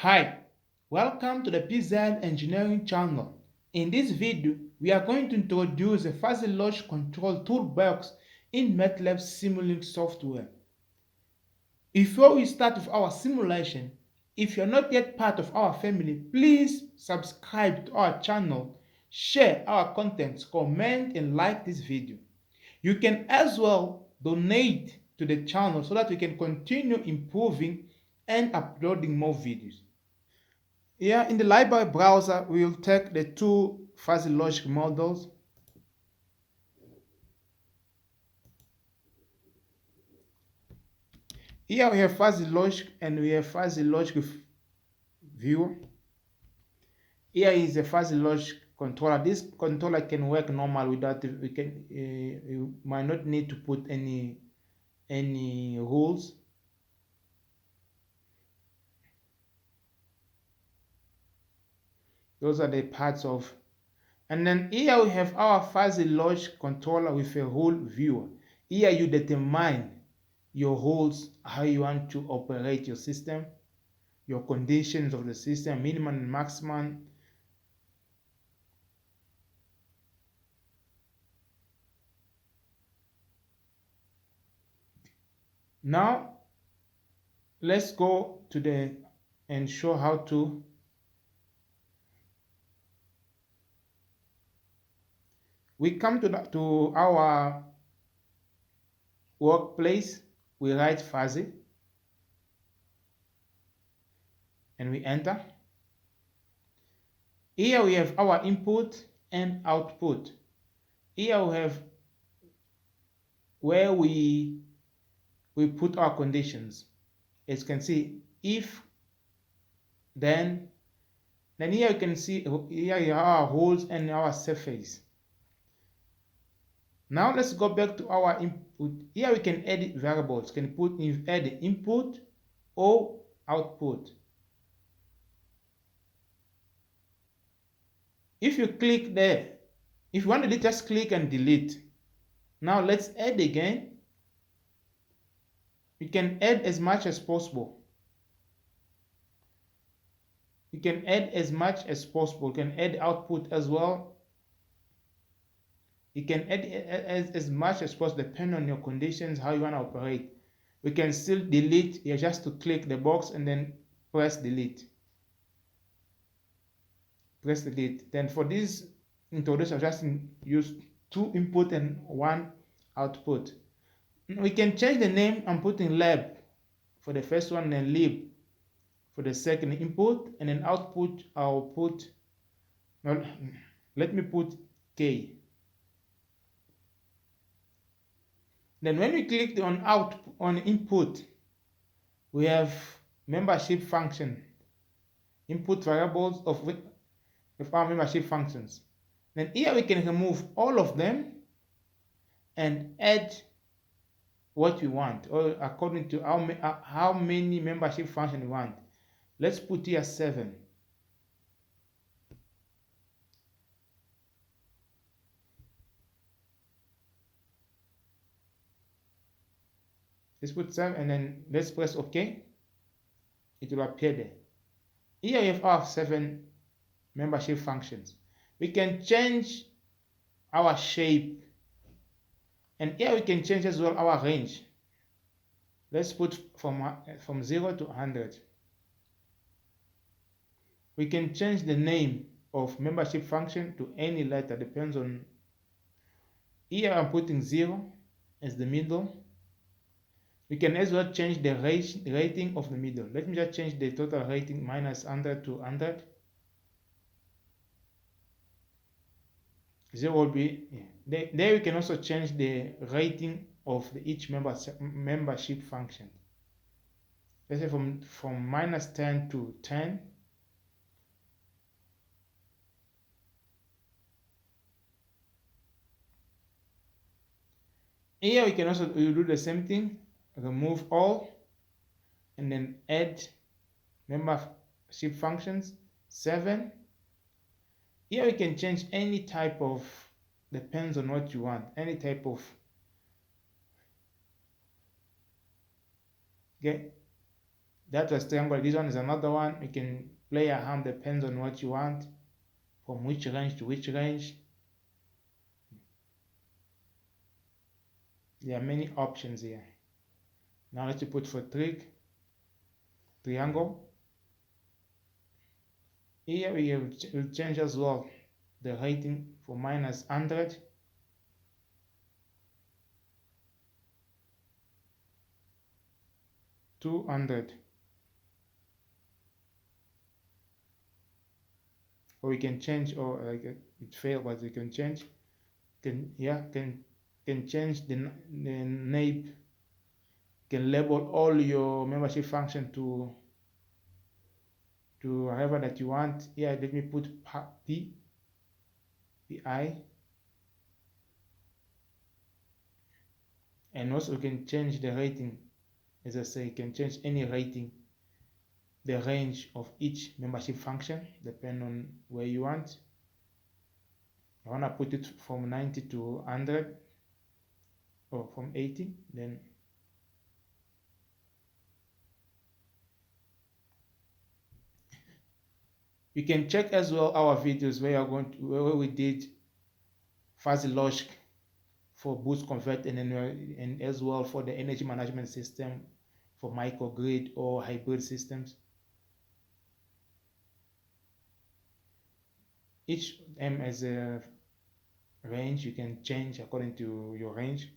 Hi, welcome to the PZ Engineering channel. In this video, we are going to introduce a fuzzy logic control toolbox in MATLAB Simulink software. Before we start with our simulation, if you're not yet part of our family, please subscribe to our channel, share our contents, comment and like this video. You can as well donate to the channel so that we can continue improving and uploading more videos. Here in the library browser, we will take the two fuzzy logic models. Here we have fuzzy logic and we have fuzzy logic viewer. Here is a fuzzy logic controller. This controller can work normal without you might not need to put any rules. Those are the parts of. And then here we have our fuzzy logic controller with a rule viewer. Here you determine your rules, how you want to operate your system, your conditions of the system, minimum and maximum. Now let's go to the and show how to we come to our workplace. We write fuzzy and we enter. Here we have our input and output. Here we have where we put our conditions. As you can see, if, then here you can see here are our holes and our surface. Now let's go back to our input. Here we can edit variables. Can add input or output. If you click there, if you want to delete, just click and delete. Now let's add again. You can add as much as possible. You can add as much as possible. You can add output as well. You can add as much as possible depending on your conditions, how you want to operate. We can still delete. You just to click the box and then press delete. Press delete. Then for this introduction, I just use 2 input and 1 output. We can change the name. I'm putting lab for the first one and lib for the second input, and then output I'll put, well, let me put K. Then when we click on input, we have membership function, input variables of our membership functions. Then here we can remove all of them and add what we want, or according to how many membership functions we want. Let's put here 7. Let's put 7 and then let's press OK. It will appear there. Here we have our 7 membership functions. We can change our shape, and here we can change as well our range. Let's put from 0 to 100. We can change the name of membership function to any letter, depends on. Here I'm putting 0 as the middle. We can as well change the rating of the middle. Let me just change the total rating minus 100 to 100. 0 will be, yeah. There we can also change the rating of each membership function. Let's say from minus 10 to 10. Here we can also do the same thing. Remove all and then add membership functions 7. Here we can change any type of, depends on what you want, any type of. Okay, That was triangle. This one is another one. You can play around, depends on what you want, from which range to which range. There are many options here. Now let's put for triangle. Here we will change as well the rating for -100. -200. Or we can change, or like it failed, but we can change. Can change the name. Can label all your membership function to however that you want. Here, let me put PI, and also you can change the rating. As I say, you can change any rating, the range of each membership function, depending on where you want. I want to put it from 90 to 100, or from 80, then you can check as well our videos where we did fuzzy logic for boost convert, and as well for the energy management system for microgrid or hybrid systems. Each M has a range. You can change according to your range.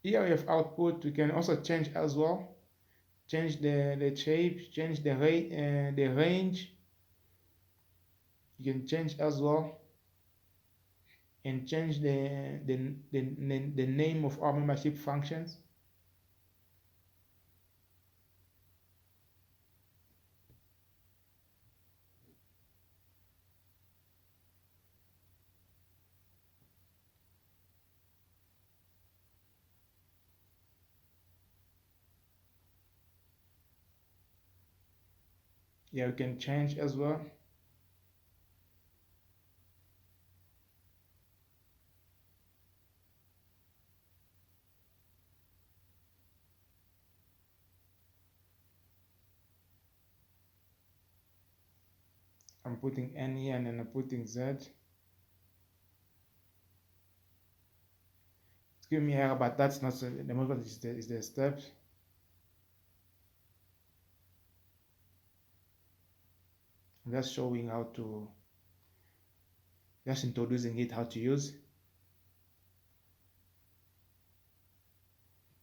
Here we have output. We can also change as well. Change the shape, change the range. You can change as well, and change the name of our membership functions. Yeah, we can change as well. I'm putting N here, and then I'm putting Z. It's giving me error, but that's not the movement, is the steps. I'm just showing how to, just introducing it, how to use.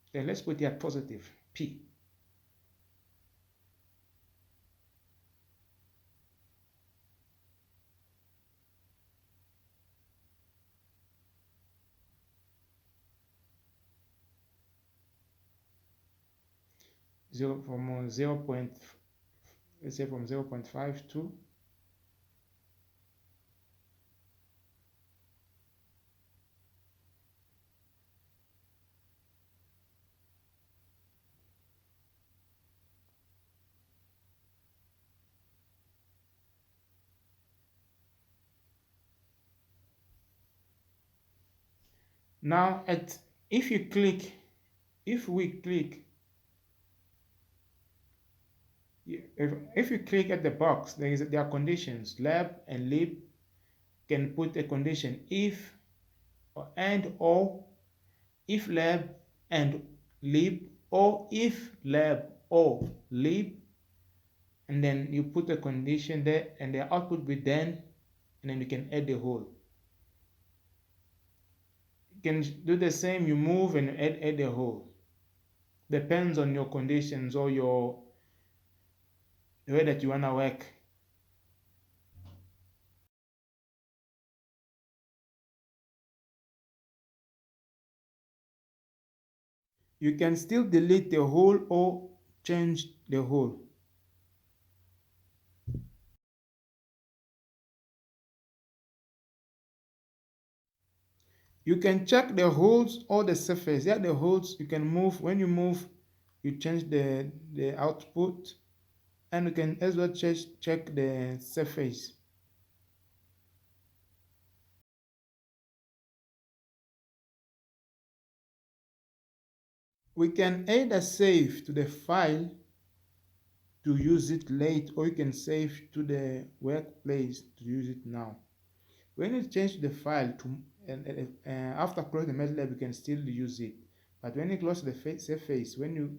Okay, let's put here positive P. From 0. Let's say from 0.5 to now. If we click, if you click at the box, there are conditions. Lab and lib can put a condition if or if lab and lib, or if lab or lib, and then you put a condition there, and the output will then, and then you can add the whole. You can do the same. You move and add the whole. Depends on your conditions or the way that you want to work. You can still delete the whole or change the whole. You can check the holes or the surface. Yeah, the holes you can move. When you move you change the output, and you can as well check the surface. We can either save to the file to use it late, or you can save to the workplace to use it now. When you change the file to after closing the MATLAB, you can still use it. But when you close the surface, when you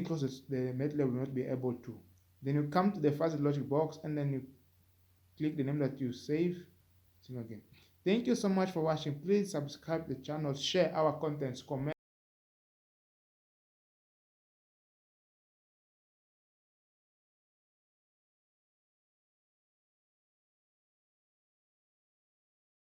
close the MATLAB, will not be able to. Then you come to the fuzzy logic box, and then you click the name that you save. Again. Thank you so much for watching. Please subscribe to the channel, share our contents, comment.